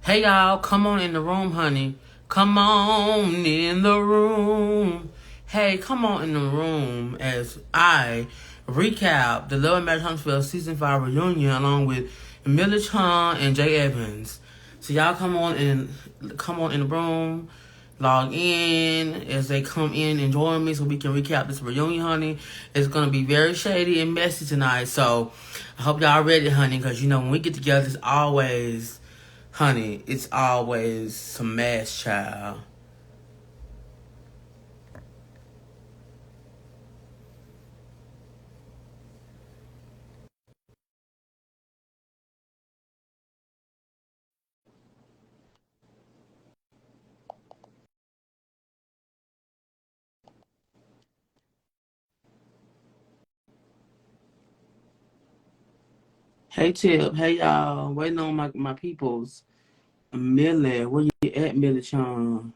Hey y'all, come on in the room, honey. Come on in the room. Hey, come on in the room as I recap the Love and Marriage Huntsville Season 5 reunion along with Emilia Chan and Jay Evans. So y'all come on in the room, log in as they come in and join me so we can recap this reunion, honey. It's gonna be very shady and messy tonight. So I hope y'all ready, honey, because you know when we get together it's always honey, it's always some mess, child. Hey Tip, hey y'all. Waiting on my peoples. Millie, where you at, Millie Chan?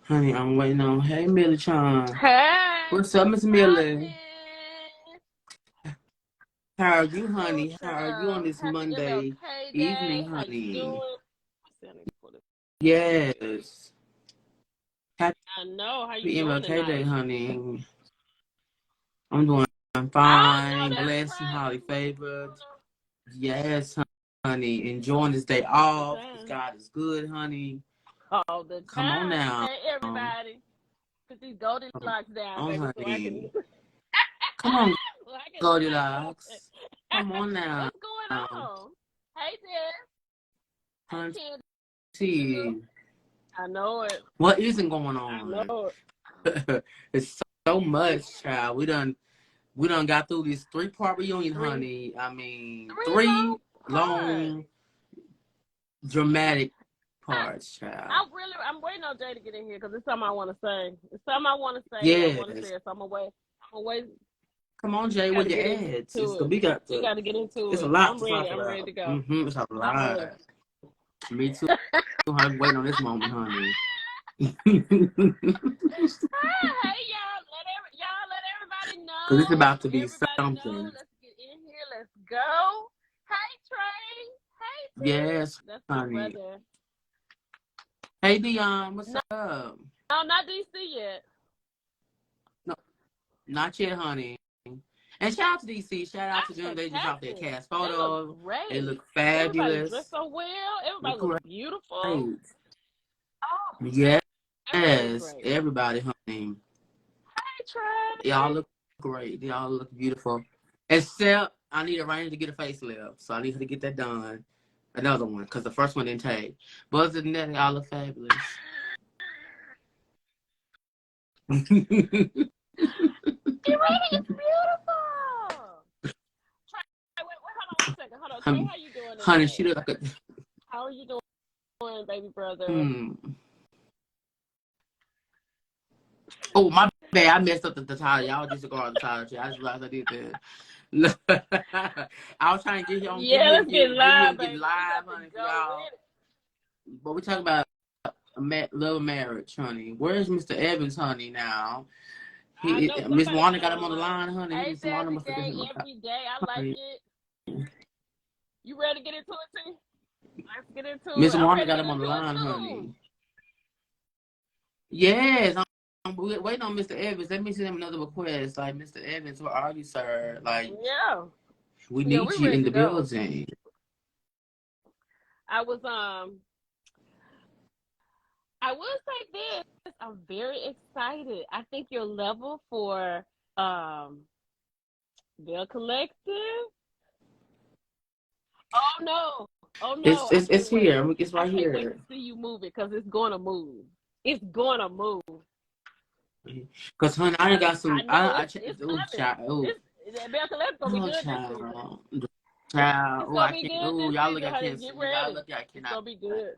Honey, I'm waiting on. Hey Millie Chan. Hey, What's up, Miss what's Millie? poppin'? How are you, honey? What's How are you on up? this Happy Monday MLK Day. evening, How you honey? doing? Yes. Happy I know. How you doing MLK Day, tonight? honey. I'm doing I know fine, that's blessed and right. highly That's favored. Yes, honey. Enjoying this day all the off because time. God is good, honey. All the Come on time. now. Hey, everybody. Put these golden locks down, Oh, baby, so I can, honey. Come on, so I can talk. Goldilocks. Come on now. What's going on? Hey, Jess. Hey, Honey, Candy. see, I know it. what isn't going I on? know it. It's so much, child. We done got through this 3-part reunion, Three honey. I mean, long three parts. long dramatic parts, child. I'm waiting on Jay to get in here because it's something I want to say. It's something I want to say. I want to Yes. say it. So I'm gonna wait. I'm gonna wait. Come on, Jay, We got with to your get ads. It's into gonna it. be got We to. got to get into It's a it. So lot I'm to ready. talk I'm ready about. to go. It's a I'm ready. lot. Me too. I'm waiting on this moment, honey. Hey y'all, let everybody Cause it's know. about to be Everybody know. something. Let's get in here. Let's go. Hey Trey. Hey T. Yes, That's my honey. brother. Hey Dion, what's No, up? no, not DC yet. No, not yet, honey. And shout out to DC. Shout out to That's them. They just dropped their fantastic. cast They look photo. They great. look Everybody dressed fabulous. so well. Look Everybody look great. beautiful. Oh, everybody look Yes, great. everybody, honey. Hey Trey. Y'all look great. Y'all look beautiful. Except I need a Rainy to get a facelift. So I need her to get that done. Another one, because the first one didn't take. But other than that, y'all look fabulous. Irene is beautiful. Trey, hold on one second. Hold on. Trey, how you doing Honey, tonight? she look like a How are you doing, baby brother? hmm. Oh, my bad. I messed up the title. Y'all just go on the title. I just realized I did that. I was trying to get Yeah, here and let's get live, get baby. We live, got to honey, for go y'all. with it. But we're talking about love marriage, honey. Where's Mr. Evans, honey, now? I know Miss somebody Wanda got got him him on the on the line. line, honey. Hey, Miss Wanda Sassy must have got Day, him every day. I like honey. it. You ready to get into it, T? Let's get into Miss it. I'm Wanda ready to got get him on into the it, line, too. honey. Yes, I'm waiting on Mr. Evans. Let me send him another request. Like, Mr. Evans, where are you, sir? Like, Yeah. we Yeah, need we're you ready in to the go. building. I was I will say this. I'm very excited. I think your level for Bill Collective. Oh no. Oh no. I It's can't wait. here. It's I right can't wait here. to see you move it because it's gonna move. It's gonna move. Cause honey, I done got I some. know Checked. it's Oh, coming. child. Oh, Bill Collective gonna be oh, good this season. child. Child. It's Oh, gonna I be can't. good Oh, this y'all look. season, I honey. can't. Get Y'all ready. look. I It's cannot. gonna be good.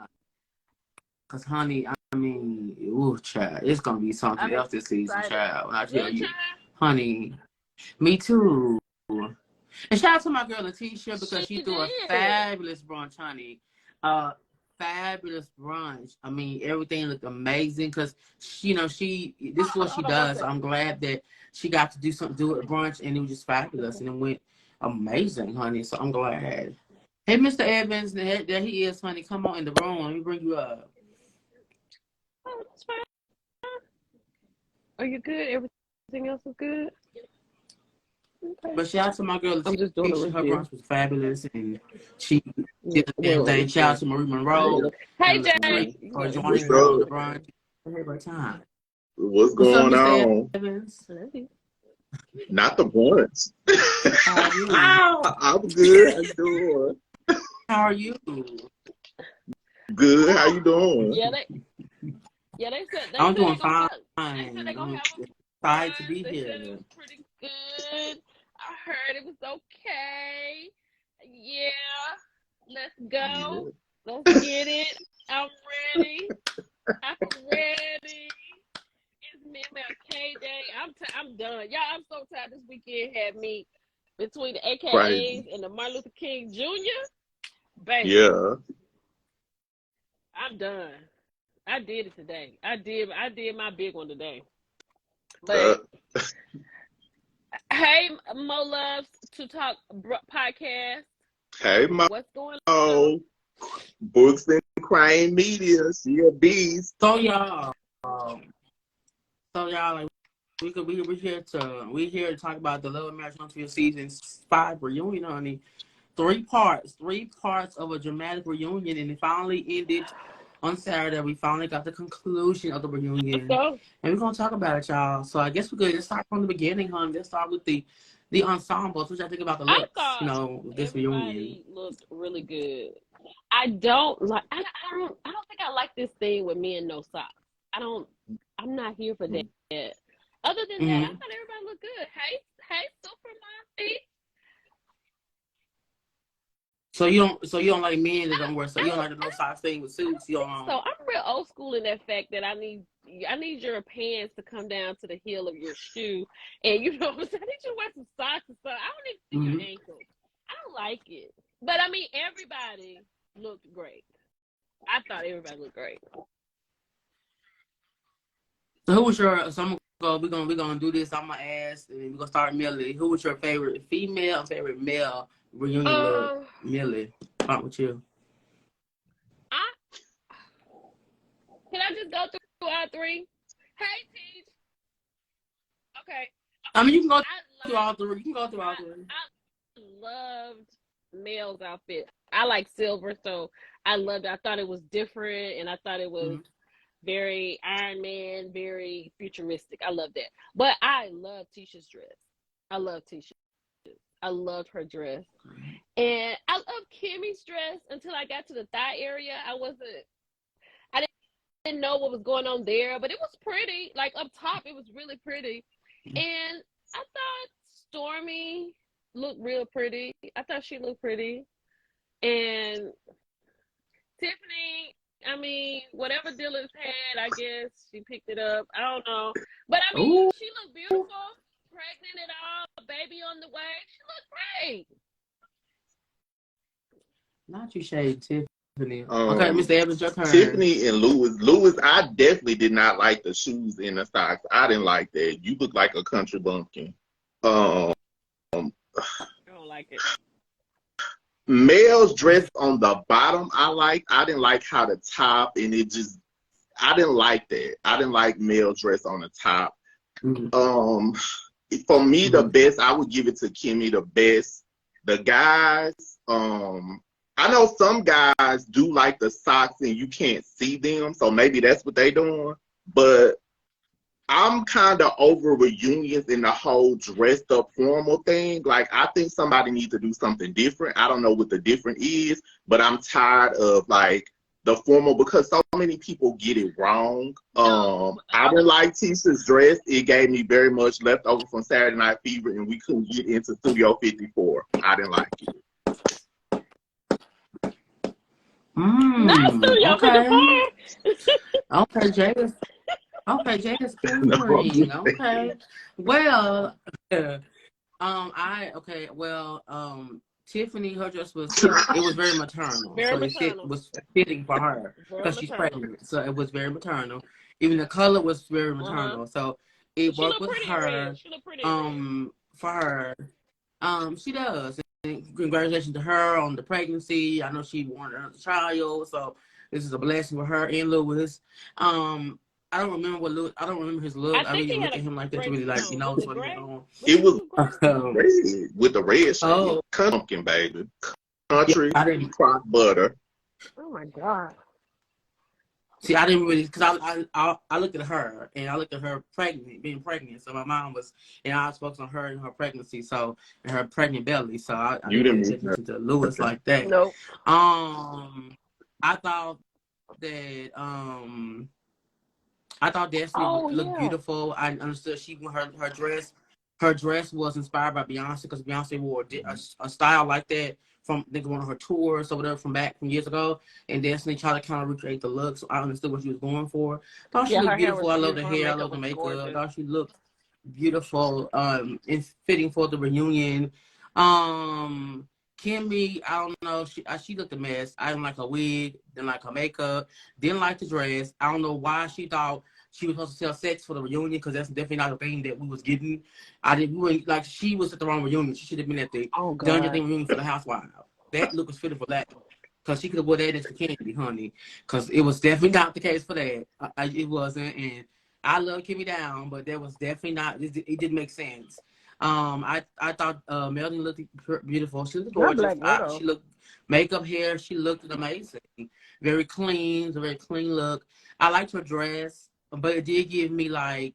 Cause honey, I mean, oh, child, it's gonna be something I'm else this season, excited. child. When I You tell you, child? honey, me too. And shout out to my girl Letitia because She she threw a did. fabulous brunch, honey. Uh, fabulous brunch. I mean, everything looked amazing because this is what she Hold on one does. So second. I'm glad that she got to do it at brunch, and it was just fabulous, and it went amazing, honey. So I'm glad. Hey, Mr. Evans, there he is, honey. Come on in the room. Let me bring you up. Oh, that's fine. Are you good? Everything else is good? Okay. But shout out to my girl I'm just doing a Letitia. Her review. brunch was fabulous, and she Yeah, did the damn well, thing. it's Shout out to Marie Monroe Hey, and Jay. Latoya You for know, joining What's her on the up? brunch. Have a great time. What's What's up, going Mr. on? Evans? Not the brunch. How are you? I'm good. How you doing? How are you? Good. How you doing? Yeah, they said I'm they doing gonna fine. have, they said they gonna I'm have a excited to brunch. be They said it here. was pretty good. I heard it was okay. Yeah, let's go. Let's get it. I'm ready. I'm ready. It's Midnight K Day. I'm done. Y'all, I'm so tired. This weekend had me between the AKAs Crazy. and the Martin Luther King Jr. Baby, Yeah. I'm done. I did it today. I did my big one today. But hey, Mo Loves to Talk podcast. Hey, What's going on? Mo. Books and Crime Media. She a beast. So y'all, like we here to talk about the Little American Huntsville season 5 reunion, honey. 3 parts of a dramatic reunion, and it finally ended on Saturday. We finally got the conclusion of the reunion, So, and we're gonna talk about it, y'all. So I guess we could just start from the beginning, honey. Let's start with the ensembles. What y'all think about the I looks? thought This reunion. everybody looked really good. I don't think I like this thing with men no socks. I'm not here for that. Other than that, I thought everybody looked good. Hey, Superman. So you don't like men that don't wear, so you don't like the no socks thing with suits. You don't. So I'm real old school in that fact that I need your pants to come down to the heel of your shoe, and you know what I'm saying? I need you to wear some socks and stuff. I don't need to see your ankles. I don't like it, but I mean everybody looked great. I thought everybody looked great. So who was your? So I'm gonna go. We're gonna do this. I'm gonna ask, and we're gonna start Millie. Who was your favorite female or favorite male reunion look? Millie, start with you. Can I just go through all 3? Hey, Teach. Okay. I mean, you can go through all 3. You can go through all 3. I loved Mel's outfit. I like silver, so I loved it. I thought it was different, and I thought it was very Iron Man, very futuristic. I love that. But I love Tisha's dress. I love Tisha. I loved her dress. And I love Kimmy's dress until I got to the thigh area. I didn't know what was going on there, but it was pretty. Like up top, it was really pretty. And I thought Stormy looked real pretty. I thought she looked pretty. And Tiffany, I mean, whatever Dylan's had, I guess she picked it up. I don't know. But I mean, she looked beautiful, pregnant and all, baby on the way. She looked great. Not you, Shade, Tiffany. Okay, Mr. Evans, your turn. Tiffany and Louis. Louis, I definitely did not like the shoes and the socks. I didn't like that. You look like a country bumpkin. I don't like it. Mel's dress on the bottom, I didn't like how the top, and I didn't like that. I didn't like Mel's dress on the top. For me, the best, I would give it to Kimmy, the best. The guys, I know some guys do like the socks and you can't see them, so maybe that's what they doing. But I'm kind of over reunions and the whole dressed up formal thing. Like, I think somebody needs to do something different. I don't know what the different is, but I'm tired of like the formal because so many people get it wrong. I didn't like Tisha's dress. It gave me very much leftover from Saturday Night Fever, and we couldn't get into Studio 54. I didn't like it. Not Studio 54. Okay, Jada's. Okay, Jada's censoring. Okay. Well, Tiffany, her dress was very maternal, Very so maternal. it was fitting for her Very because she's maternal. pregnant. So it was very maternal. Even the color was very maternal, so it She worked look with pretty in her. red. She look pretty in red. For her, she does. And congratulations to her on the pregnancy. I know she wanted another child, so this is a blessing for her and Lewis. I don't remember his look. I I think really he didn't had look a at him like that gray to really like tone. know Was what's it going gray? on. It was gray? red with the red shade. Oh, Pumpkin, baby. Country I didn't crock butter. Oh my God. see. I didn't really because I looked at her and I looked at her being pregnant. So my mom was and I was focused on her and her pregnancy, so and her pregnant belly. So I You didn't didn't pay attention to Lewis like that. Nope. I thought that Destiny looked beautiful. I understood her dress was inspired by Beyonce because Beyonce wore a style like that from one of her tours or whatever from years ago. And Destiny tried to kind of recreate the look, so I understood what she was going for. I thought she looked beautiful. I love the hair. I love the makeup. I thought she looked beautiful. And fitting for the reunion. Kimmy, I don't know. She looked a mess. I didn't like her wig. Didn't like her makeup. Didn't like the dress. I don't know why she thought she was supposed to sell sex for the reunion because that's definitely not the thing that we was getting. She was at the wrong reunion. She should have been at the Dungeon Thing reunion for the Housewives. That look was fitting for that because she could have wore that as the candy, honey. Because it was definitely not the case for that. It wasn't. And I love Kimmy Down, but that was definitely not. It didn't make sense. I thought Melanie looked beautiful. She looked gorgeous. She looked makeup, hair. She looked amazing. Very clean, very clean look. I liked her dress, but it did give me very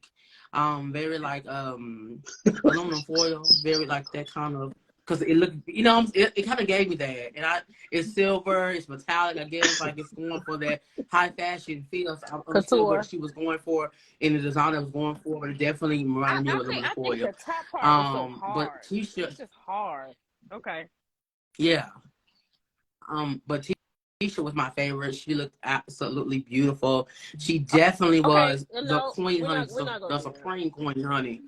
aluminum foil, very like that kind of because it looked, it kind of gave me that. And it's silver, it's metallic. I guess like it's going for that high fashion feel. So I understood what she was going for in the design I was going for, but it definitely reminded me of aluminum foil. I think the top part was so hard. But Tisha, it's just hard. Okay. Yeah. But Tisha was my favorite. She looked absolutely beautiful. She definitely was the queen, honey, the supreme queen, honey.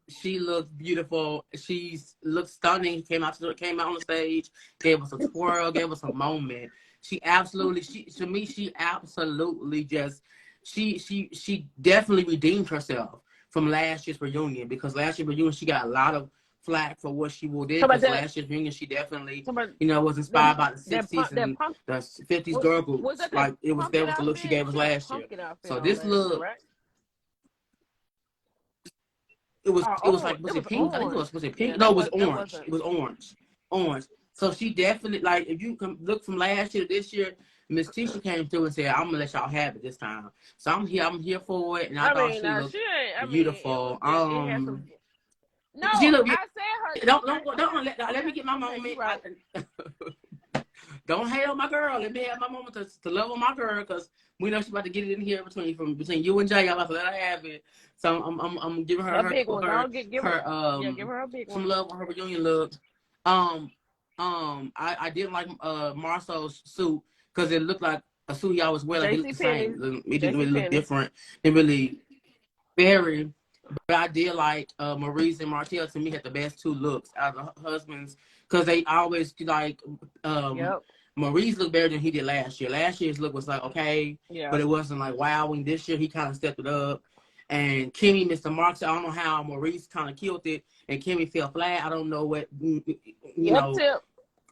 She looked beautiful. She looked stunning. Came out on the stage, gave us a twirl, gave us a moment. She absolutely she definitely redeemed herself from last year's reunion because last year's reunion she got a lot of flack for what she did because last year's reunion she definitely was inspired by the 60s and the 50s girl groups. That was the look she gave us last year. So this look. It was it pink? I think was it pink? No, it was orange. It was orange. So she definitely if you can look from last year to this year, Miss Tisha came through and said, "I'm gonna let y'all have it this time." So I'm here for it, and I thought she looked beautiful. No, she looked, I said her. Don't let me get my moment. Right. Don't hate on my girl. Let me have my moment to love on my girl because we know she's about to get it in here between you and Jay. I'm about to let her have it. So I'm giving her her big one. Give her a big some one. love on her reunion look. I didn't like Marcel's suit because it looked like a suit he always wear. Like it looked the same. It didn't really look different. It really very. But I did like Maurice and Martell. To me, had the best two looks out of the husbands because they always Maurice looked better than he did last year. Last year's look was okay, but it wasn't wowing. This year he kind of stepped it up. And Kimmy, Mr. Marks, I don't know how Maurice kind of killed it, and Kimmy fell flat. I don't know what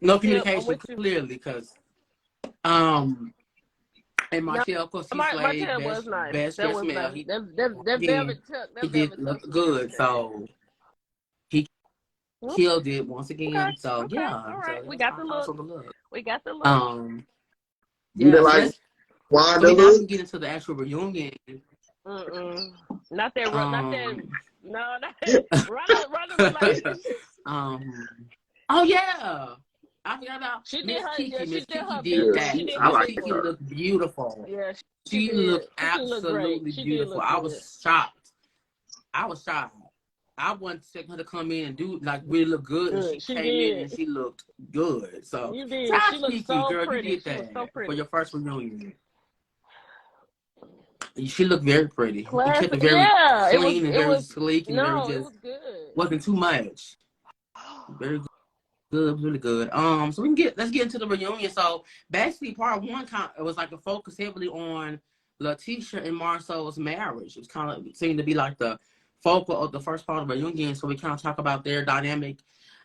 no communication clearly because and Martell, of course, he slayed best dressed male. He did look good, so he killed it once again. So yeah, all right. We got the look. We got the look. Let's get into the actual reunion. Not that. No, not that. Oh yeah. I forgot about Miss Kiki. Miss Kiki did that. Miss Kiki looked beautiful. Yeah, she looked absolutely beautiful. I was shocked. I wanted her to come in and do really look good. And she came in and she looked good. So you did. She looked so girl, pretty. You did that for your first reunion. She looked very pretty. She kept it very clean and very sleek and very just it was good. Wasn't too much. Very good. good. It was really good. So let's get into the reunion. So basically, part one it was like a focus heavily on Letitia and Marcel's marriage. It kind of seemed to be like the focal of the first part of the reunion. So we kind of talk about their dynamic,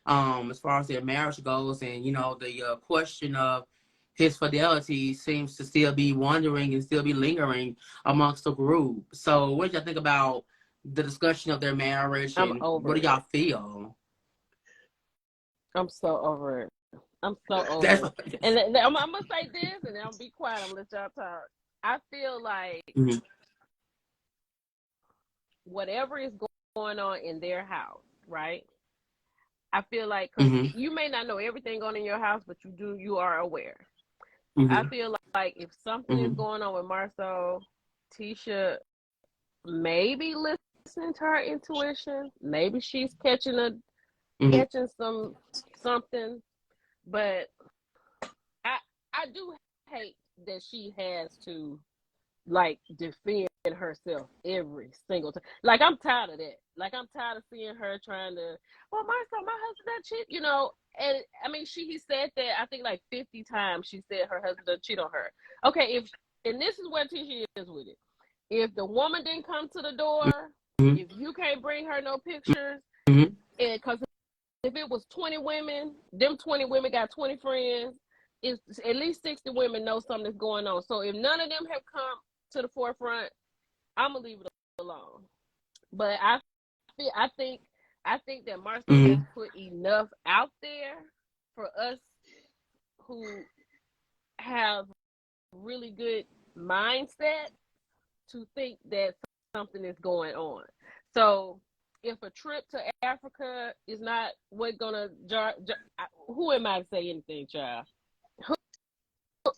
as far as their marriage goes, and the question of his fidelity seems to still be wondering and still be lingering amongst the group. So what did y'all think about the discussion of their marriage, I'm and over what do it. y'all feel? I'm so over it. I'm so over That's it. And I'm gonna say this, and then I'll be quiet. I'm gonna let y'all talk. I feel like Mhm. whatever is going on in their house, right? I feel like, because Mhm. you may not know everything going on in your house, but you are aware. I Mhm. feel like if something is Mhm. going on with Marcel, Tisha maybe listening to her intuition. Maybe she's Mhm. catching something. But I do hate that she has to like defend herself every single time. Like, I'm tired of that. Like, I'm tired of seeing her trying to, well, my husband that cheat, And I mean, he said that I think like 50 times. She said her husband doesn't cheat on her. Okay, and this is where Tisha is with it. If the woman didn't come to the door, Mhm. if you can't bring her no pictures, Mhm. and because if it was 20 women, them 20 women got 20 friends, it's at least 60 women know something's going on. So if none of them have come to the forefront, I'm gonna leave it alone. But I think that Marcel has Mhm. put enough out there for us who have really good mindset to think that something is going on. So if a trip to Africa is not what's gonna who am I to say anything, child?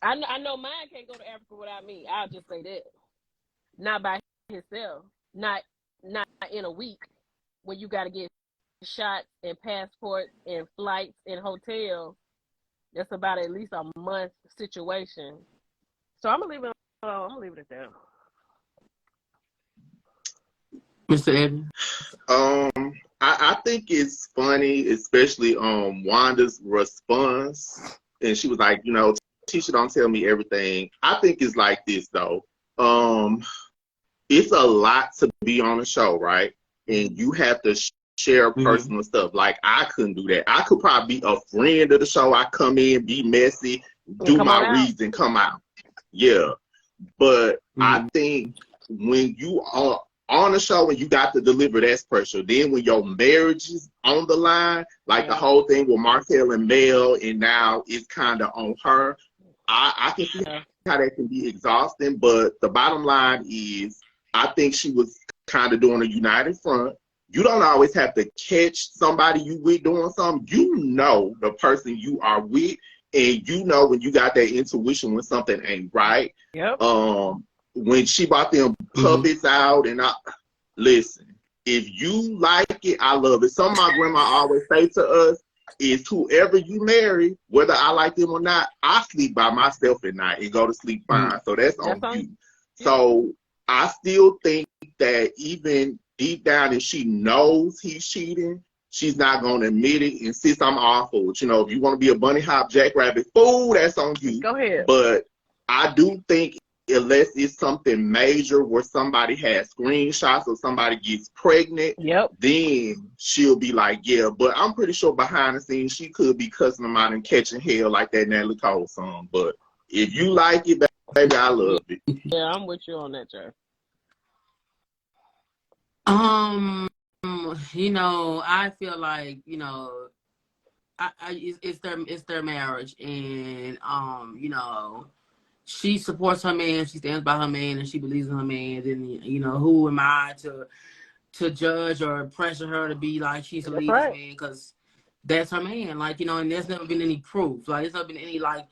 I know mine can't go to Africa without me. I'll just say that. Not by himself. Not in a week when you got to get shots and passports and flights and hotels. That's about at least a month situation. So I'm gonna leave it alone. I'm gonna leave it at that. Mr. Evans? I think it's funny, especially Wanda's response, and she was like, Tisha don't tell me everything. I think it's like this though. It's a lot to be on a show, right? And you have to share Mhm. personal stuff. Like, I couldn't do that. I could probably be a friend of the show. I come in, be messy, And do come on my out. reads, and come out. Yeah. But I Mhm. think when you are on a show and you got to deliver, that's pressure. Then when your marriage is on the line, like the Yeah. whole thing with Markel and Mel, and now it's kind of on her, I can see Yeah. how that can be exhausting. But the bottom line is, I think she was kind of doing a united front. You don't always have to catch somebody you with doing something. You know the person you are with, and you know when you got that intuition when something ain't right. Yep. When she brought them Mhm. puppets out, and listen, if you like it, I love it. Something my grandma always say to us is, whoever you marry, whether I like them or not, I sleep by myself at night and go to sleep Mhm. fine. So that's That's on on you. you. So I still think that even deep down, if she knows he's cheating, she's not going to admit it. And since I'm awful, if you want to be a bunny hop jackrabbit fool, that's on you. Go ahead. But I do think, unless it's something major where somebody has screenshots or somebody gets pregnant, Yep. then she'll be like, yeah. But I'm pretty sure behind the scenes she could be cussing them out and catching hell like that Natalie Cole song. But if you like it, baby, I love it. Yeah, I'm with you on that, Jay. Um, I feel like, it's their marriage, and she supports her man, she stands by her man, and she believes in her man. And who am I to judge or pressure her to be like she's to That's leave this right. man, because that's her man. Like, and there's never been any proof. Like, there's never been any like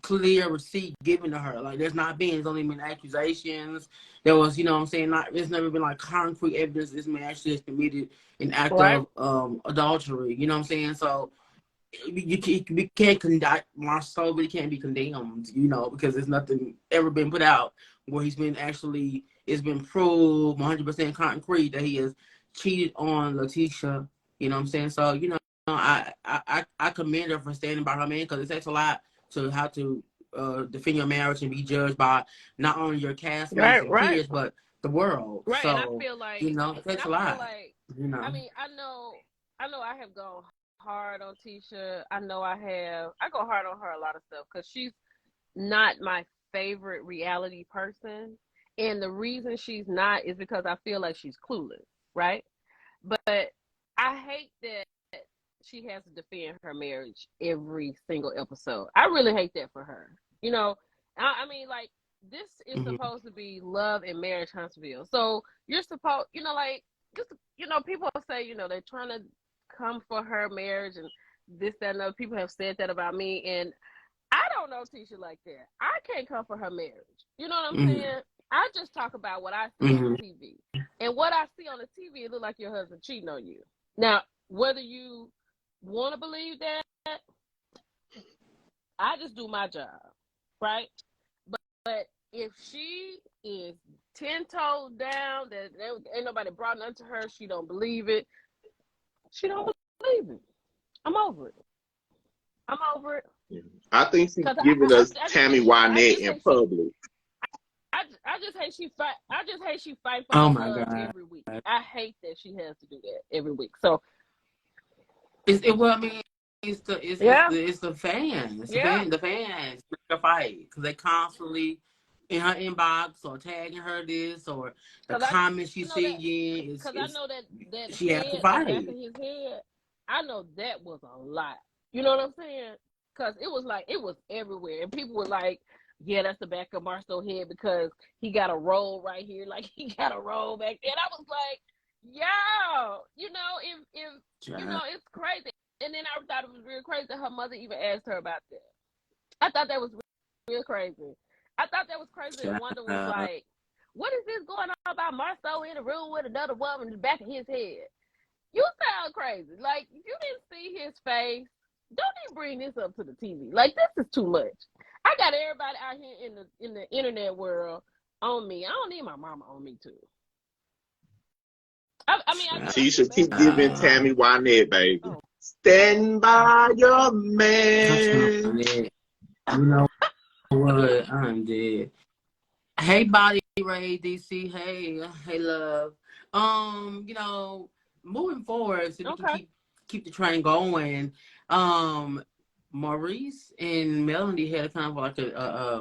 clear receipt given to her. Like, there's only been accusations. There was, what I'm saying, not there's never been like concrete evidence this man actually has committed an act Right. of adultery. You know what I'm saying? So we can't conduct Marcel, but he can't be condemned, because there's nothing ever been put out where it's been proved 100% concrete that he has cheated on Letitia. You know what I'm saying? So, I commend her for standing by her man, because it takes a lot to have to defend your marriage and be judged by not only your castmates Right, and right, peers, but the world. right. And I So, feel like, you know, it takes a lot. You I know. mean, I know I have gone hard on Tisha. I know I have. I go hard on her a lot of stuff because she's not my favorite reality person. And the reason she's not is because I feel like she's clueless, right? But I hate that she has to defend her marriage every single episode. I really hate that for her. You know, I mean, like, this is Mm-hmm. supposed to be love and marriage Huntsville. So you're supposed, you know, like, just, you know, people say, you know, they're trying to come for her marriage and this, that, and other. People have said that about me. And I don't know Tisha like that. I can't come for her marriage. You know what I'm Mm-hmm. saying? I just talk about what I see on Mm-hmm. the TV. And what I see on the TV, it look like your husband cheating on you. Now, whether you want to believe that, I just do my job, right? But if she is 10 toes down, that ain't nobody brought nothing to her, she don't believe it. She don't believe it. I'm over it. I'm over it. I think she's 'Cause giving us Tammy Wynette in public. I just hate she fight. I just hate she fight for Oh her my love God. every week. I hate that she has to do that every week. So Well, I mean, it's the fans. The fans pick a fight because they constantly in her inbox or tagging her this or the comments she's seeing. Because I know that she has to head, the fight. back of his head. I know that was a lot. You know what I'm saying? Because it was like it was everywhere, and people were like, "Yeah, that's the back of Marcel's head because he got a roll right here, like he got a roll back there." And I was like, "Yo, you know, if you know, it's crazy." And then I thought it was real crazy that her mother even asked her about that. I thought that was real crazy. I thought that was crazy. And Wanda was like, "What is this going on about Marcel in a room with another woman in the back of his head?" You sound crazy. Like, you didn't see his face. Don't even bring this up to the TV. Like, this is too much. I got everybody out here in the internet world on me. I don't need my mama on me too. I mean, I Tisha keep giving Tammy Wynette, baby. Oh. Stand by your man. You know what? I'm dead. Hey, Body Ray DC. Hey, love. You know, moving forward, so we can keep the train going. Maurice and Melanie had kind of like a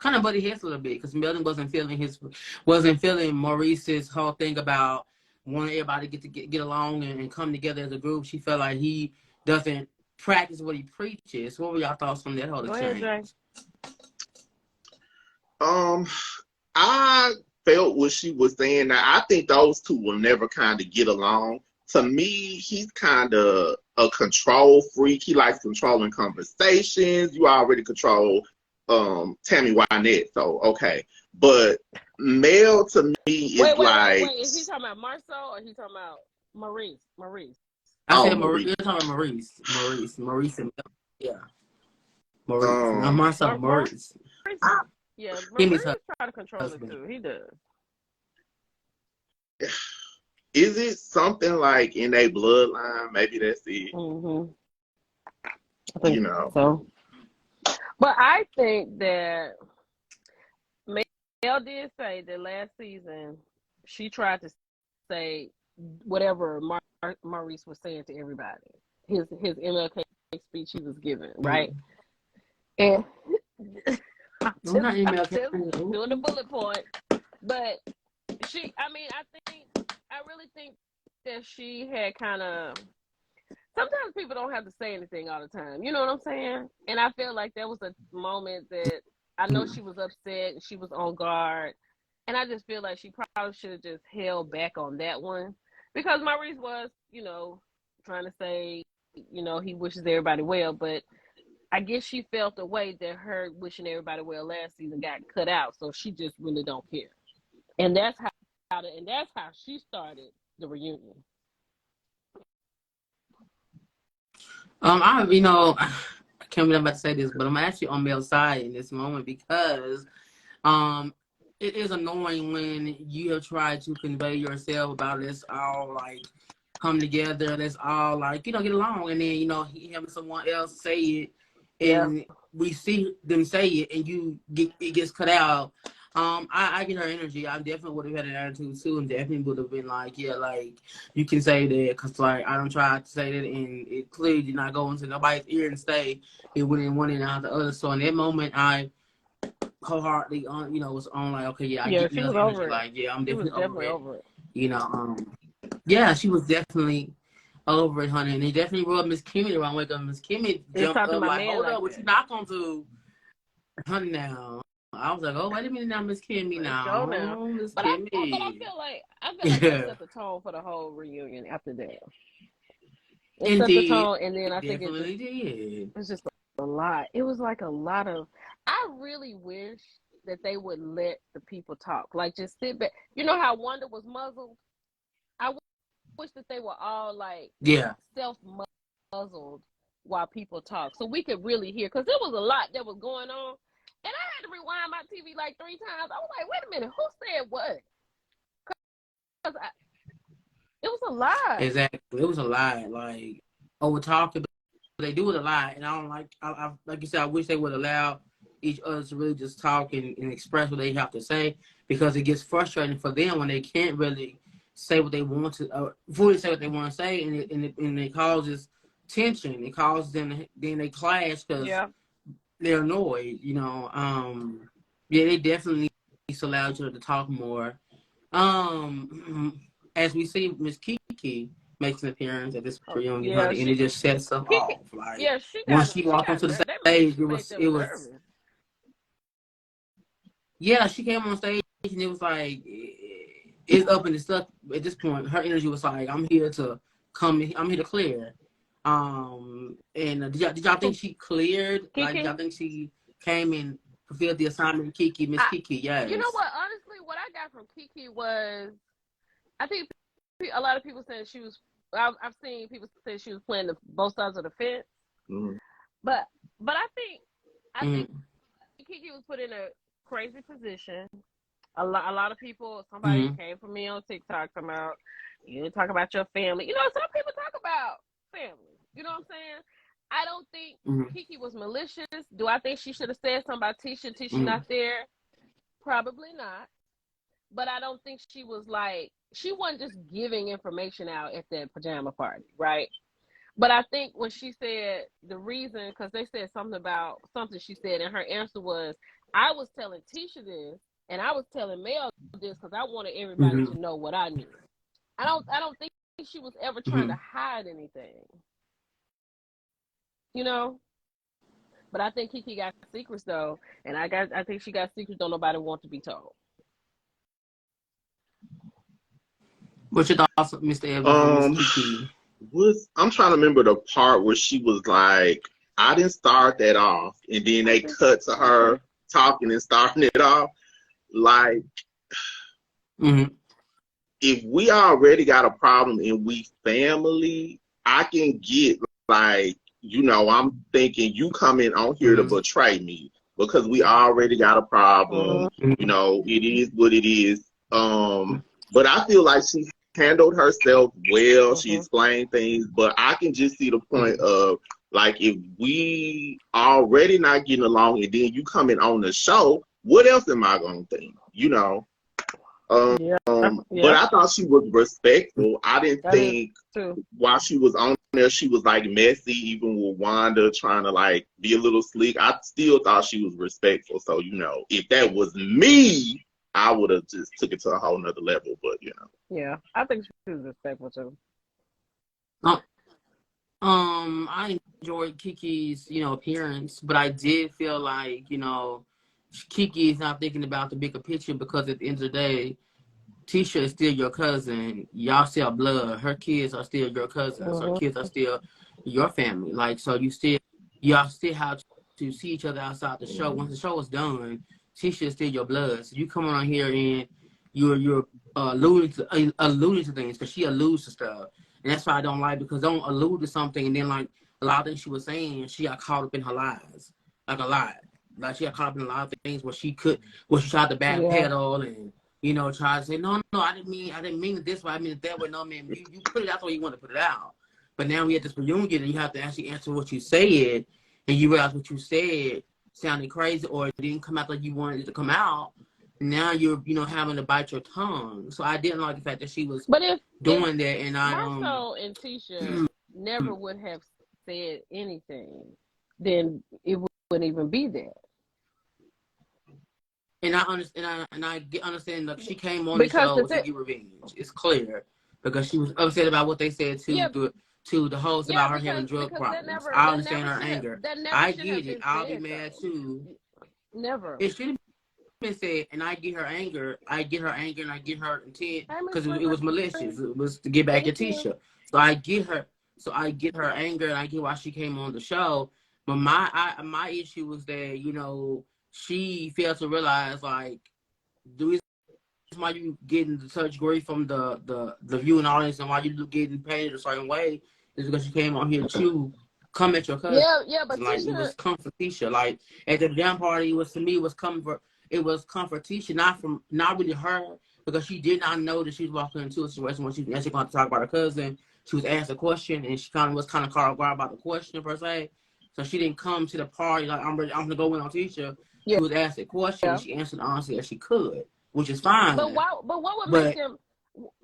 kind of buddy heads a little bit because Melanie wasn't feeling Maurice's whole thing about wanting everybody to get along and come together as a group. She felt like he doesn't practice what he preaches. What were y'all thoughts on that whole exchange? I felt what she was saying. Now, I think those two will never kind of get along. To me, he's kind of a control freak. He likes controlling conversations. You already control Tammy Wynette, so okay. But Mel to me is wait, is he talking about Marcel or is he talking about Maurice? I said Maurice. You're talking about Maurice and Mel. Yeah. Maurice. Not Marcel, Maurice. Yeah, Maurice trying to control it too. He does. Is it something like in a bloodline? Maybe that's it. Mm-hmm. I think so. But I think that Mel did say that last season she tried to say whatever Maurice was saying to everybody. His MLK speech he was giving, right? And I'm just doing the bullet point. But I really think that she had kind of, sometimes people don't have to say anything all the time. You know what I'm saying? And I feel like there was a moment that I know she was upset and she was on guard. And I just feel like she probably should have just held back on that one. Because Maurice was, you know, trying to say, you know, he wishes everybody well. But I guess she felt the way that her wishing everybody well last season got cut out. So she just really don't care. And that's how she started the reunion. I can't believe I'm about to say this, but I'm actually on Mel's side in this moment because it is annoying when you have tried to convey yourself about this all like come together. Let's all like, get along. And then, he having someone else say it, Yeah. and we see them say it, and it gets cut out. I get her energy. I definitely would have had an attitude too, and definitely would have been like, yeah, like you can say that, cause like I don't try to say that, and it clearly did not go into nobody's ear and stay. It went in one and out the other. So in that moment, I wholeheartedly was on like, okay, yeah, I get she was energy. over it. Like, yeah, I'm She was definitely over it. Yeah, she was definitely over it, honey. And they definitely brought Miss Kimmy around. Wake up, Miss Kimmy jumped up like, hold up, what you not gonna do, honey? Now I was like, oh, wait a minute now, Miss Kimmy, now, Miss Kimmy. I feel like that set the tone for the whole reunion after that. It set the tone, and then I think it's just a lot. It was like a lot of. I really wish that they would let the people talk. Like, just sit back. You know how Wanda was muzzled? I wish that they were all like self-muzzled while people talk, so we could really hear. Because there was a lot that was going on, and I had to rewind my TV like 3 times. I was like, wait a minute, who said what? Because it was a lot. Exactly, it was a lot. Like, over talking, they do it a lot, and I don't like. I like you said, I wish they would allow each other to really just talk and express what they have to say, because it gets frustrating for them when they can't really say what they want to, fully say what they want to say, and it causes tension. It causes them then they clash because they're annoyed. They definitely need to allow each other to talk more. As we see, Miss Kiki makes an appearance at this reunion, honey, and it just sets stuff off. Like, once she walked onto the stage, it was. Yeah, she came on stage and it was like, it's up and it's stuck. At this point, her energy was like, I'm here to clear. And did y'all think she cleared? Kiki? Like, did y'all think she came and fulfilled the assignment? Kiki, Miss Kiki, yes. You know what? Honestly, what I got from Kiki was, I think a lot of people said she was. I've seen people say she was playing both sides of the fence. Mm-hmm. But I think Kiki was put in a crazy position. A lot of people. Somebody came for me on TikTok talking about, you talk about your family. Some people talk about family. You know what I'm saying? I don't think Kiki was malicious. Do I think she should have said something about Tisha? Tisha not there? Probably not. But I don't think she was like, she wasn't just giving information out at that pajama party, right? But I think when she said the reason, because they said something about something she said, and her answer was, I was telling Tisha this, and I was telling Mel this because I wanted everybody to know what I knew. I don't think she was ever trying to hide anything. But I think Kiki got secrets though, and I think she got secrets that nobody wants to be told. What's your thoughts, Mr. Evans? Kiki? I'm trying to remember the part where she was like, I didn't start that off, and then they cut to her talking and starting it off. Like, if we already got a problem and we family, I can get like, I'm thinking you coming on here to betray me because we already got a problem. It is what it is. But I feel like she handled herself well. She explained things, but I can just see the point of, like, if we already not getting along and then you coming on the show, what else am I going to think? But I thought she was respectful. I didn't think while she was on there, she was like messy, even with Wanda trying to like be a little sleek. I still thought she was respectful. So, if that was me, I would have just took it to a whole nother level, but Yeah, I think she was respectful too. I enjoyed Kiki's, appearance, but I did feel like, Kiki is not thinking about the bigger picture, because at the end of the day, Tisha is still your cousin. Y'all still blood. Her kids are still your cousins. Her kids are still your family. Like, so y'all still have to see each other outside the show. Once the show is done, Tisha is still your blood. So you come on here and you're alluding to things, because she alludes to stuff, and that's why I don't like, because don't allude to something and then like a lot of things she was saying, she got caught up in her lies, like a lot. Like she got caught up in a lot of things where she tried to backpedal and you know, try to say, no, I didn't mean it this way. I mean it that way. No, man, you put it out the way you want to put it out. But now we at this reunion, and you have to actually answer what you said, and you realize what you said sounded crazy or it didn't come out like you wanted it to come out. Now you're, you know, having to bite your tongue. So I didn't like the fact that she was doing that, and Marceau and Tisha never would have said anything, then it wouldn't even be there. And I understand, understand that she came on the show to get revenge. It's clear because she was upset about what they said to the host about her having drug problems. I understand her anger. I get it. I'll be mad too. Never. It should have been said, and I get her anger. I get her anger, and I get her intent because it was malicious. It was to get back at Tisha. So I get her. So I get her anger, and I get why she came on the show. But my issue was that, you know, she failed to realize, like, the reason why you getting such grief from the viewing audience and why you getting painted a certain way is because you came on here to come at your cousin. Yeah, but like, Tisha, it was come for Tisha. Like, at the damn party, it was come for Tisha, not really her, because she did not know that she was walking into a situation where she was actually going to talk about her cousin. She was asked a question, and she was kind of caught off guard about the question per se. So she didn't come to the party like, I'm gonna go in on Tisha. She was asked a question, and she answered honestly as she could, which is fine. But what would make them?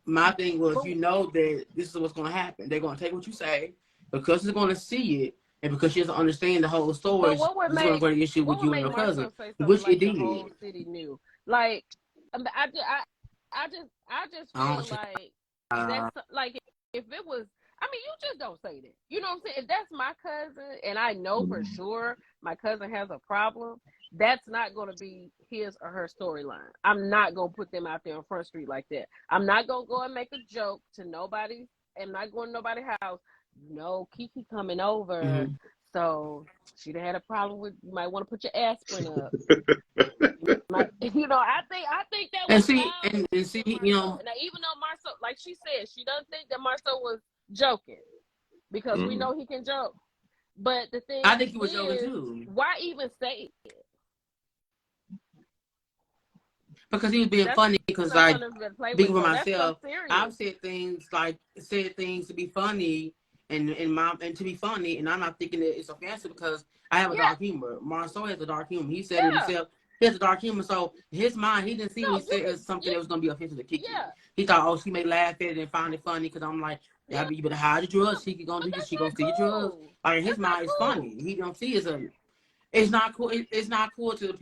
My thing was, you know that this is what's going to happen. They're going to take what you say because they're going to see it, and because she doesn't understand the whole story. It's going to go to issue with you and your cousin, which it did. The whole city knew. Like, I just feel like that's like if it was. I mean, you just don't say that. You know what I'm saying? If that's my cousin, and I know for sure my cousin has a problem, that's not going to be his or her storyline. I'm not going to put them out there on Front Street like that. I'm not going to go and make a joke to nobody. I'm not going to nobody's house. No, Kiki coming over. So she done had a problem with, you might want to put your aspirin up. You know, I think that was and see, you know. Now, even though Marceau, like she said, she doesn't think that Marceau was joking because we know he can joke. But the thing I think he was joking too. Why even say it? Because he was being funny. Because like, being for myself, I've said things to be funny and to be funny, and I'm not thinking that it's offensive because I have a dark humor. Marceau has a dark humor. He said it himself. He has a dark humor, so in his mind, he didn't see what he said as something that was going to be offensive to Kiki. He thought, oh, she may laugh at it and find it funny because I'm like, yeah, you better hide your drugs. She going to do this. She going to steal your drugs. Like, in his mind, it's funny. He don't see it. It's not cool. It's not cool to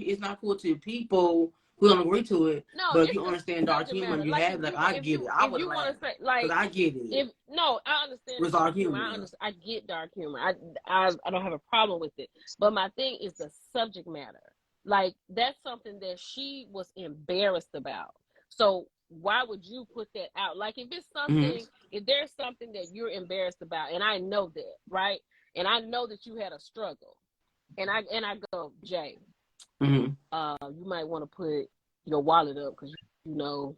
people who don't agree to it. No, but if you understand dark humor, and you have like, I get it. I would laugh. Like, I get it. I understand. With dark humor. I get dark humor. I don't have a problem with it. But my thing is the subject matter. Like, that's something that she was embarrassed about. So why would you put that out? Like, if it's something, if there's something that you're embarrassed about, and I know that, right? And I know that you had a struggle, and I go, Jay, you might want to put your wallet up because you know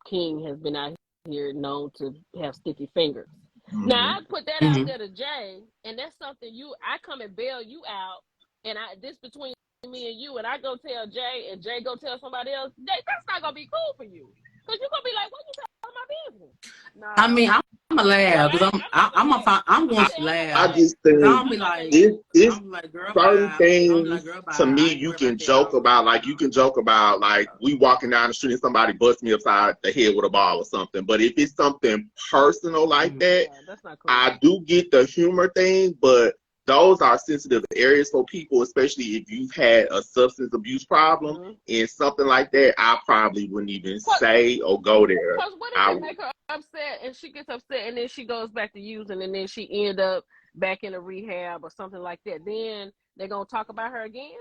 King has been out here known to have sticky fingers. Now I put that out there to Jay, and that's something I come and bail you out, and this between me and you, and I go tell Jay, and Jay go tell somebody else. That's not gonna be cool for you, because you're gonna be like, "What you telling my business?" No. I mean, I'm gonna laugh because I'm going to laugh. I just think I'm like, it's like, certain things to me you can joke about. Like, you can joke about, like, we walking down the street and somebody busts me upside the head with a ball or something. But if it's something personal like that, that's not cool. I do get the humor thing, but those are sensitive areas for people, especially if you've had a substance abuse problem and something like that. I probably wouldn't even say or go there. Because what if it make her upset and she gets upset and then she goes back to using and then she end up back in a rehab or something like that? Then they're gonna talk about her again?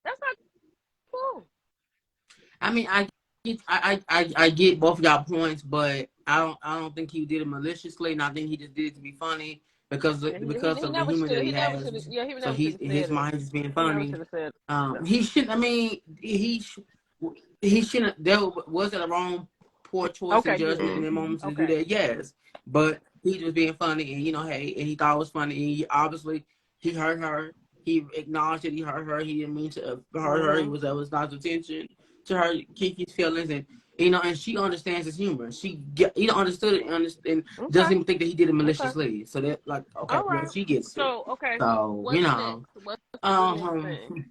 That's not cool. I mean, I get both of y'all points, but I don't think he did it maliciously, and I think he just did it to be funny. Because of the humor that he has, so his mind is being funny. He shouldn't. I mean, he shouldn't. There was it a wrong, poor choice of judgment in the moment to do that? Yes, but he was being funny, and you know, hey, and he thought it was funny. And he obviously hurt her. He acknowledged that he hurt her. He didn't mean to hurt her. It was not his intention to hurt Kiki's feelings, and You know, and she understands his humor. He understood it and Okay. doesn't even think that he did it maliciously. So that, like, okay, All well, right. she gets it. So okay. So What's you next? know, What's the next thing?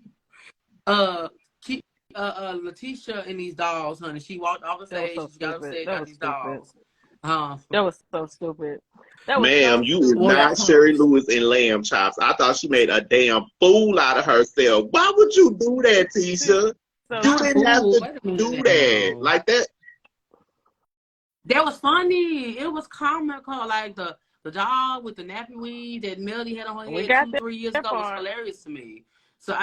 Letitia and these dolls, honey. She walked off the That was stage. so She got on stupid. stage, That got was these stupid. dolls. That was so stupid. That was Ma'am, so you is stupid. not Sherry Lewis and Lamb Chops. I thought she made a damn fool out of herself. Why would you do that, Tisha? So You didn't have Ooh, to wait a minute do that. now. Like that. That was funny. It was comical. Like the dog with the nappy weed that Melody had on her we head got 2-3 years ago was part. hilarious to me. So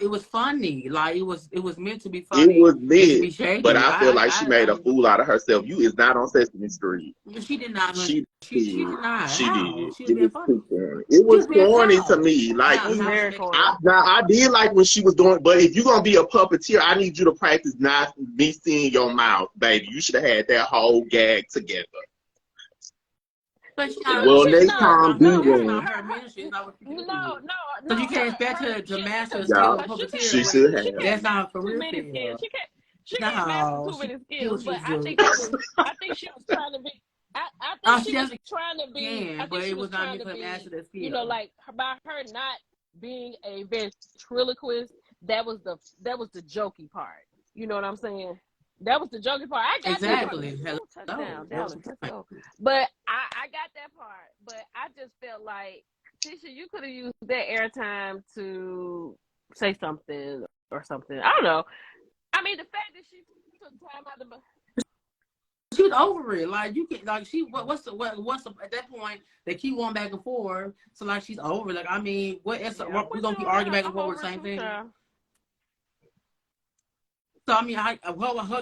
it was funny. Like it was meant to be It funny. was Meant to be lit. shady. But I feel like she made a fool out of herself. You is not on Sesame Street. She did not. She She did not. She How? did. She was It being was funny. too corny. It was being corny how? to me. Like How? It's How was very it? corny. I did like when she was doing, but if you're gonna be a puppeteer, I need you to practice not me seeing your mouth, baby. You should have had that whole gag together. But she Well, next time, do one. not her ministry. It's not what she do. So you can't expect her to master a Yeah, skill of puppeteer. she should have. That's not for too real. many skills. She can't No, master too many skills, but I think she was trying to be. I think she was trying to be. I think she was trying to be. You know, like by her not being a ventriloquist, that was the jokey part. You know what I'm saying? That was the jokey part. I got exactly. that part. Touchdown, Dallas. Let's go. But I got that part. But I just felt like, Tisha, you could have used that airtime to say something or something. I don't know. I mean, the fact that she took time out of she was over it. Like you can, like what's the at that point they keep going back and forth. So like she's over it. Like I mean, we're gonna keep arguing back and forth with the same thing. So I mean, her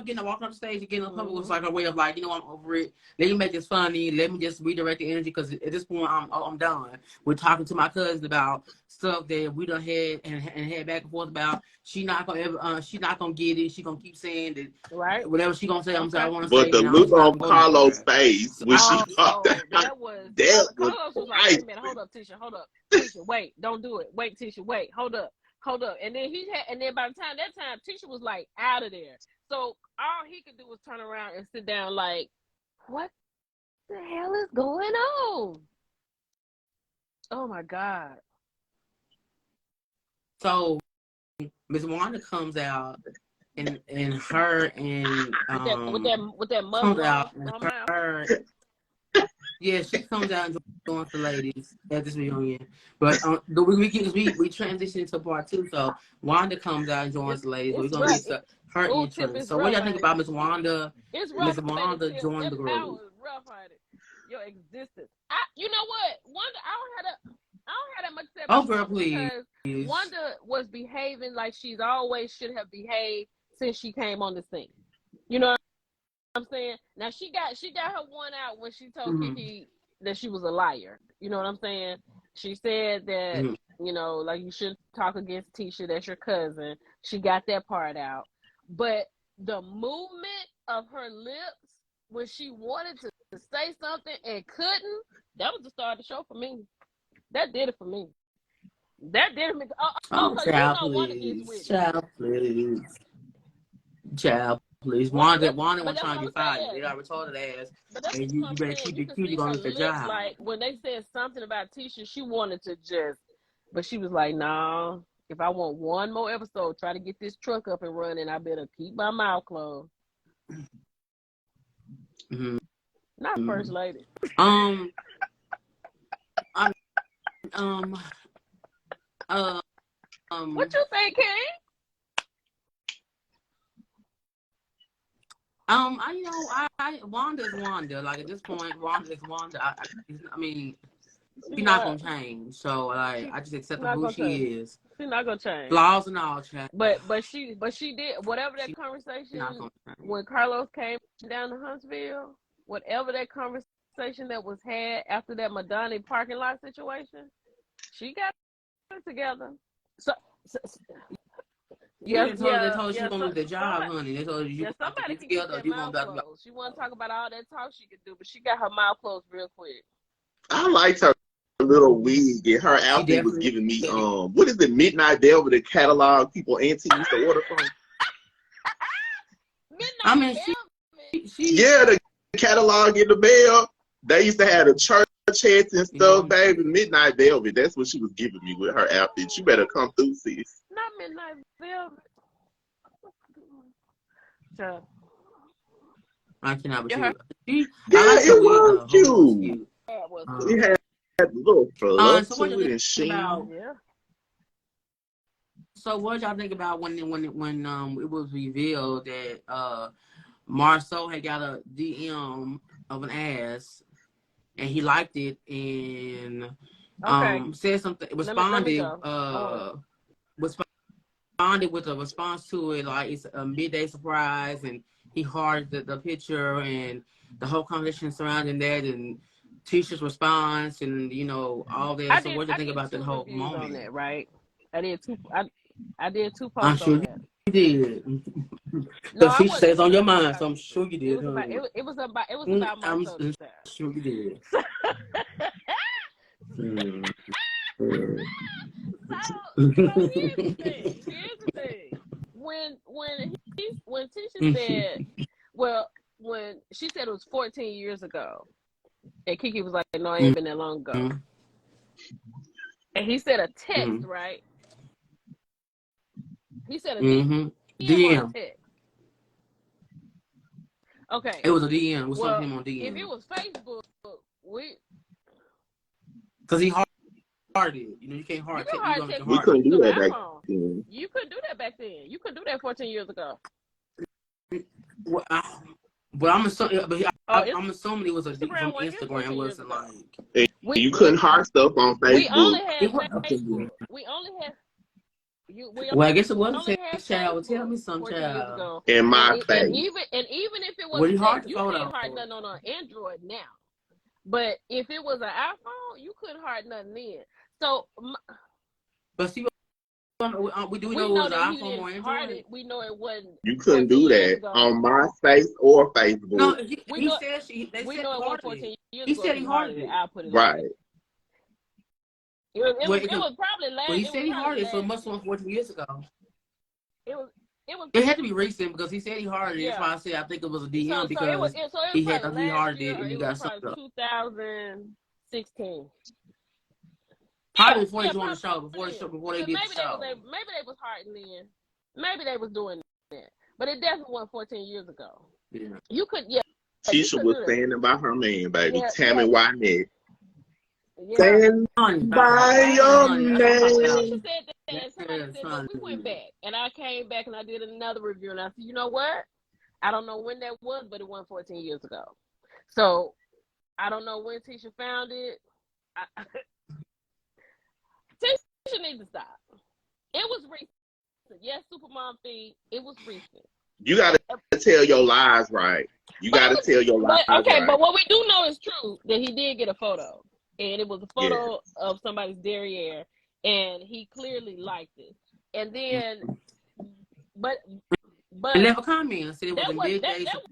getting to walk on the stage and getting on the public was like a way of like, you know, I'm over it. Let me make this funny. Let me just redirect the energy because at this point I'm done. We're talking to my cousin about stuff that we done had and had back and forth about. She's not gonna get it. She gonna keep saying that. Right. Whatever she gonna say, I'm saying I want to say. But the look on Carlos' face when she walked that was Carlos was like, wait a minute, hold up, Tisha, Tisha, wait, don't do it. Wait, Tisha, wait, hold up. And then by the time Tisha was like out of there. So all he could do was turn around and sit down like, what the hell is going on? Oh my God. So Miss Wanda comes out and her and with that muzzle out her. Yeah, she comes out and joins the ladies at this reunion. But we transition into part 2. So Wanda comes out and joins the ladies. We're gonna get to her entrance. So what do y'all think about Miss Wanda? Miss Wanda joined the group. Your existence. You know what? Wanda, I don't have that much to say about girl, please. Because Wanda was behaving like she's always should have behaved since she came on the scene. You know what I'm saying? Now she got her one out when she told Kiki that she was a liar. You know what I'm saying? She said that, you know, like you shouldn't talk against Tisha, that's your cousin. She got that part out. But the movement of her lips when she wanted to say something and couldn't, that was the start of the show for me. That did it for me. That did it. Child, please. Child, please. Child, please. Wanda was trying to get fired. They already told her ass. And you better keep it cute. You're going to get the job. Like, when they said something about Tisha, she wanted to but she was like, nah, if I want one more episode, try to get this truck up and running, I better keep my mouth closed. Not First Lady. What you think, King? Wanda is Wanda. Like at this point, Wanda is Wanda. I mean, she's not gonna change. So like, I just accept who she is. She's not gonna change. Flaws and all, change. But she did whatever that conversation when Carlos came down to Huntsville. Whatever that conversation that was had after that Madonna parking lot situation, she got it together. They told her she was gonna lose the job, honey. They told her you somebody can get that mouth closed. She want to talk about all that talk she could do, but she got her mouth closed real quick. I liked her little wig and her outfit was giving me what is it, Midnight Velvet, the catalog people Auntie used to order from. Midnight Velvet. Yeah, the catalog in the mail. They used to have the church hats and stuff, baby. Midnight Velvet. That's what she was giving me with her outfit. You better come through, sis. Not Midnight Velvet. So, I cannot yeah, believe it was cute. that was She had a little fluff so what to do it you and think about? yeah. So what y'all think about when it was revealed that Marceau had got a DM of an ass and he liked it and said something, responded with a response to it, like it's a midday surprise, and he hearted the picture and the whole conversation surrounding that and Tisha's response and all that. So what do you think about that whole moment? On that, right? I did two posts I'm sure on that. you did. No, Tisha says on your mind, so I'm sure you did. It was about Marceau. I'm sure you did. So here's the thing. When Tisha said, when she said it was 14 years ago, and Kiki was like, no, it ain't been that long ago. And he said a text, right? He said a DM. Text. Okay. It was a DM. It was something on DM. If it was Facebook, because he hearted it. You can't hard text. We couldn't do that back then. You couldn't do that back then. You couldn't do that 14 years ago. Well, I'm assuming it was a from Instagram. Wasn't like you couldn't heart stuff on Facebook. We only had Facebook. We only had. Well, I guess it was a text, child. Tell me some, child. In my face. And even if it was text, you can't heart nothing on an Android now. But if it was an iPhone, you couldn't heart nothing then. So, but see, we know it was an iPhone or Android. We know it wasn't. You couldn't do that on MySpace or Facebook. No, he said they said 14 years he ago. said he hearted it. I'll put it right. It was probably last. Well, he said he hearted it, so it must have been 14 years ago. It had to be recent because he said he hearted it. That's why I said I think it was a DM because he hearted it and you got sucked up. 2016. Probably before they joined the show, before they did the show. Maybe they was hearting then. Maybe they was doing that, but it definitely wasn't 14 years ago. Yeah. You could, Tisha was standing by her man, baby. Yeah, Tammy Wynette. Yeah. Stand by your man. She said that, and somebody said that we went back, and I came back and I did another review, and I said, you know what? I don't know when that was, but it wasn't 14 years ago. So I don't know when Tisha found it. Tisha needs to stop. It was recent. Yes, Supermom fee. It was recent. You got to tell your lies right. You got to tell your lies right. But what we do know is true, that he did get a photo. And it was a photo of somebody's derriere, and he clearly liked it. And then, but he left a comment and said it was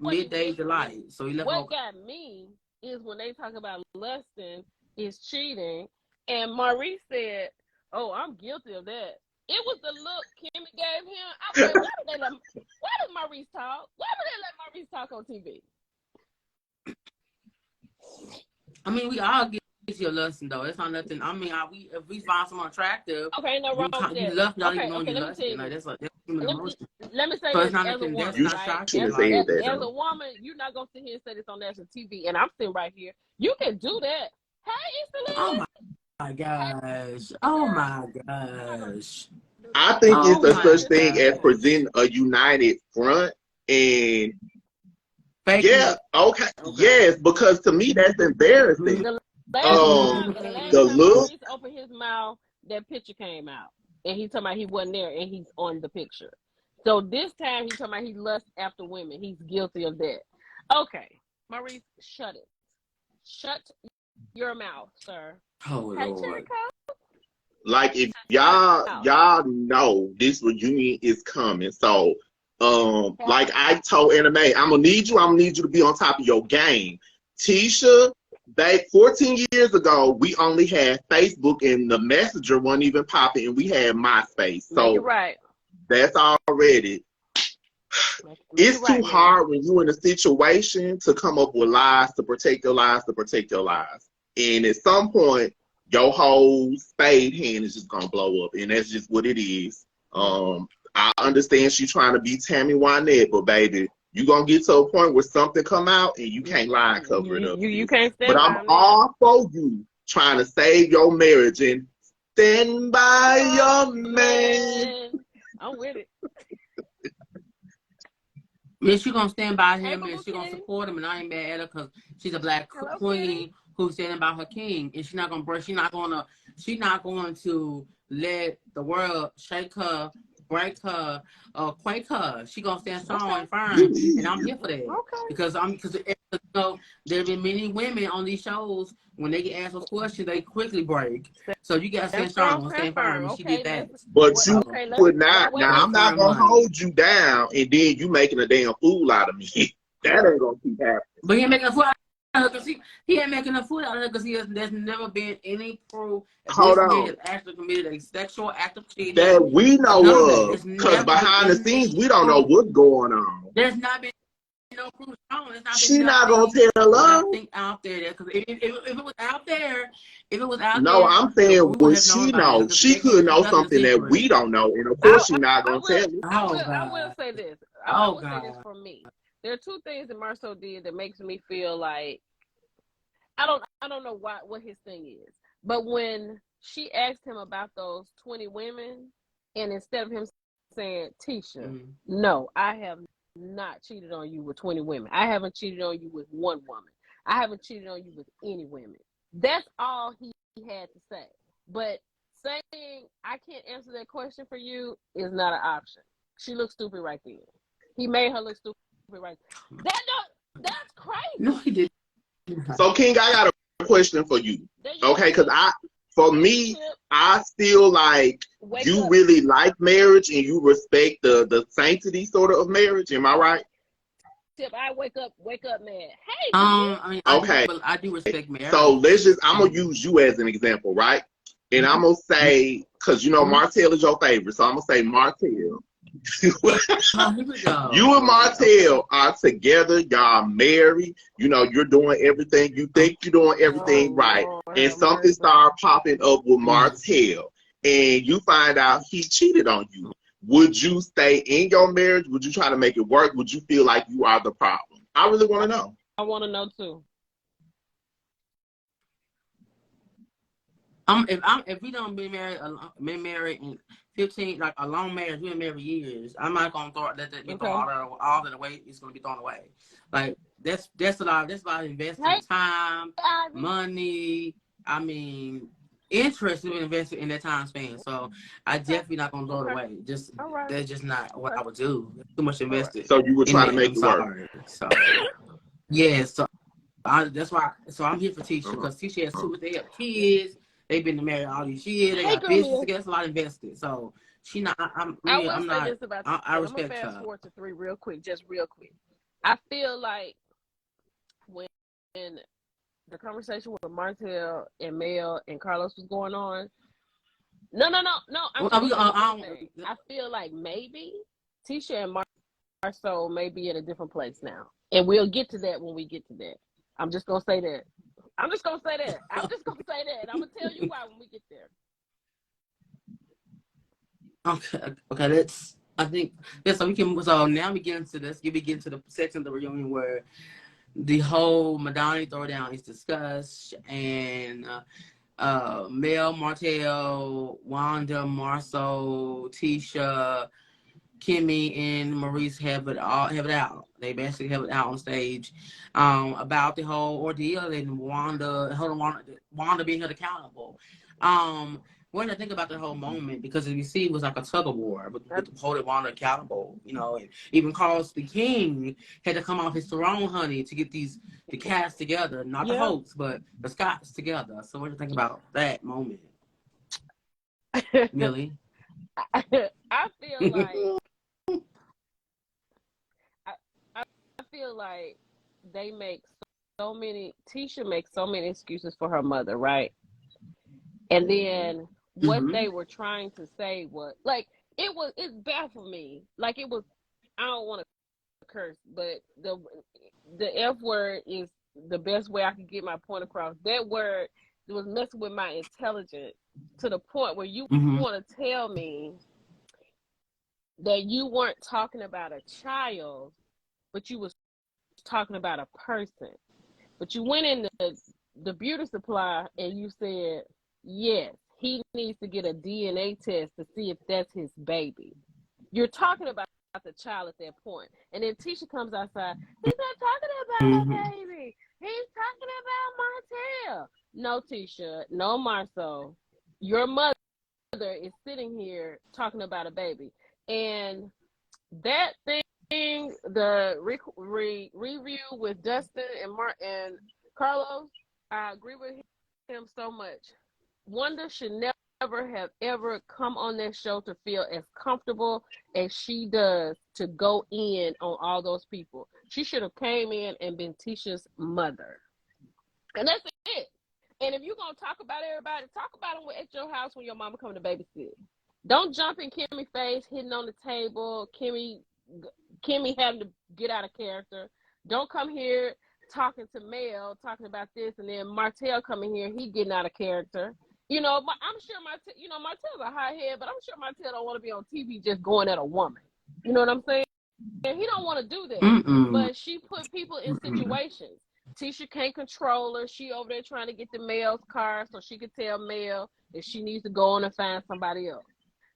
midday delight. So he left. What got me is when they talk about lusting is cheating, and Maurice said, "Oh, I'm guilty of that." It was the look Kimmy gave him. I said, why did Maurice talk? Why would they let Maurice talk on TV? I mean, we all get your lusting though. It's not nothing. I mean, if we find someone attractive, okay, no wrong with that. You lust not even knowing you lusting. Like that's human emotion. Let me say so this it's not as a nothing. woman, That's right? not shocking. As a woman, you're not gonna sit here and say this on national TV, and I'm sitting right here. You can do that. Hey, oh my gosh! Oh my gosh! I think it's a such thing as presenting a united front and okay. Yes, because to me that's embarrassing. The look. He opened his mouth, that picture came out, and he talking about he wasn't there, and he's on the picture. So this time he's talking about he lusts after women. He's guilty of that. Okay, Maurice, shut it. Shut your mouth, sir. Oh Lord. Like if y'all know this reunion is coming, so like I told Anime, I'm gonna need you to be on top of your game. Tisha, back 14 years ago, we only had Facebook and the Messenger wasn't even popping, and we had MySpace. So you're right. That's already It's too Right, man. hard when you're in a situation to come up with lies to protect your lies, to protect your lies. And at some point, your whole spade hand is just gonna blow up, and that's just what it is. I understand she's trying to be Tammy Wynette, but baby, you gonna get to a point where something come out and you can't lie and cover it up. You can't stand But I'm by all for you trying to save your marriage and stand by your man. I'm with it. Man, she gonna stand by him Hey, and she gonna King. support him, and I ain't mad at her because she's a black Hello, queen Kitty. who's standing by her king, and she's not going to let the world shake her, break her, quake her. She gonna stand strong and firm, and I'm here for that Okay. because you know, there've been many women on these shows when they get asked those questions, they quickly break. So you gotta stand strong and stand firm, and she did that. But you Okay, would not. Now Stand I'm not firm, gonna honey. hold you down, and then you making a damn fool out of me. That ain't gonna keep happening. But he ain't making a fool out of her because he ain't making a fool out of her because there's never been any proof that Hold this man on. has actually committed a sexual act of cheating. That we know None of that. of, There's because never behind the been scenes any we don't know proof. what's going on. There's not been no proof shown. There's not She been not gonna nothing, tell us. nothing out there. Because if it was out there, No, I'm saying we would what have known she about it. knows. Because She they could can't keep know nothing a something that we secret. don't know, and of course she not gonna tell us. I will God. say this. I Oh, will say this God. for me. There are two things that Marceau did that makes me feel like I don't know what his thing is. But when she asked him about those 20 women, and instead of him saying, Tisha, no, I have not cheated on you with 20 women. I haven't cheated on you with one woman. I haven't cheated on you with any women. That's all he had to say. But saying I can't answer that question for you is not an option. She looked stupid right then. He made her look stupid right then. That's crazy. No, he didn't. So King, I got a question for you. Okay, because for me, I feel like you really like marriage and you respect the sanctity sort of marriage. Am I right? Tip, I wake up mad. Hey, I mean, okay. I do respect marriage. So I'm gonna use you as an example, right? And I'm gonna say, because you know Martell is your favorite, so I'm gonna say Martell. Here we go. You and Martell are together, y'all married, you know, you're doing everything, you think you're doing everything right. And something started popping up with Martell, and you find out he cheated on you. Would you stay in your marriage? Would you try to make it work? Would you feel like you are the problem? I really want to know. I want to know too. If we don't been married in 15, like a long marriage, we've been married years. I'm not gonna throw that be thrown all that away. It's gonna be thrown away. Like that's a lot. That's a lot of investing time, money. I mean, interest is invested in that time span. So I definitely not gonna throw it away. That's just not what I would do. Too much invested. So you would try to make it work. So yeah. So that's why. So I'm here for Tisha because Tisha has they have kids. They've been married all these years. They got business together. It's a lot invested. So she not. I respect her. Fast forward to 3 real quick. I feel like when the conversation with Martell and Mel and Carlos was going on. No. I feel like maybe Tisha and Marceau may be in a different place now, and we'll get to that when we get to that. I'm just gonna say that. And I'm gonna tell you why when we get there. Okay. So now we get into this. We get into the section of the reunion where the whole Madonna throwdown is discussed, and Mel, Martell, Wanda, Marceau, Tisha, Kimmy, and Maurice have it out. They basically have it out on stage about the whole ordeal and Wanda being held accountable. When I think about the whole moment, because as we see, it was like a tug of war with holding Wanda accountable, you know, and even Carlos the King had to come off his throne, honey, to get the cast together, not the hosts, but the Scotts together. So what do you think about that moment, Millie? I feel like I feel like they make Tisha makes so many excuses for her mother, right? And then what they were trying to say was like it baffled me. Like it was I don't want to curse, but the F word is the best way I can get my point across. That word was messing with my intelligence to the point where you want to tell me that you weren't talking about a child, but you was talking about a person. But you went in the beauty supply and you said, yes, he needs to get a DNA test to see if that's his baby. You're talking about the child at that point. And then Tisha comes outside. He's not talking about a baby. He's talking about Martell. No, Tisha. No, Marceau. Your mother is sitting here talking about a baby. And that thing, the review with Dustin and Carlos, I agree with him so much. Wanda should never have ever come on that show to feel as comfortable as she does to go in on all those people. She should have came in and been Tisha's mother. And that's it. And if you're going to talk about everybody, talk about them at your house when your mama come to babysit. Don't jump in Kimmy's face, hitting on the table, Kimmy having to get out of character. Don't come here talking to Mel, talking about this, and then Martell coming here, he getting out of character. You know, I'm sure Martell's a hothead, but I'm sure Martell don't want to be on TV just going at a woman. You know what I'm saying? And he don't want to do that. But she put people in situations. Tisha can't control her. She over there trying to get the Mel's car so she could tell Mel if she needs to go on and find somebody else.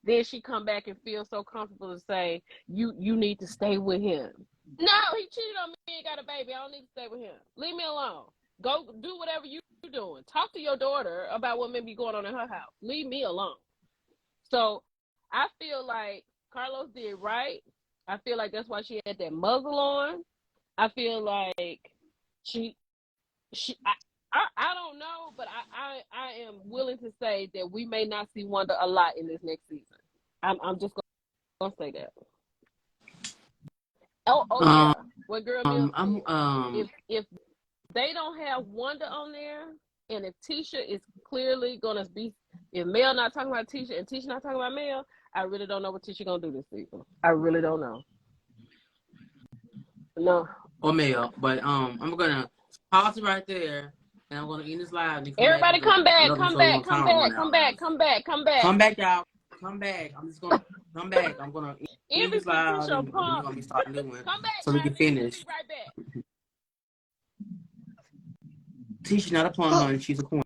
Then she come back and feel so comfortable to say, you need to stay with him. No, he cheated on me and got a baby. I don't need to stay with him. Leave me alone. Go do whatever you're doing. Talk to your daughter about what may be going on in her house. Leave me alone. So I feel like Carlos did right. I feel like that's why she had that muzzle on. I feel like I don't know, but I am willing to say that we may not see Wanda a lot in this next season. I'm just gonna say that. Yeah. What girl Mills if they don't have Wanda on there, and if Tisha is clearly gonna be, if Mel not talking about Tisha and Tisha not talking about Mel, I really don't know what Tisha gonna do this season. I really don't know. No. Or Mel, but I'm gonna pause it right there, and I'm gonna end this live. Everybody come back, y'all. Come back, y'all. Come back. I'm just gonna come back. I'm gonna end this live. And we're gonna be starting new one, so we can finish. Right back. Tisha not a pawn, honey. She's a queen.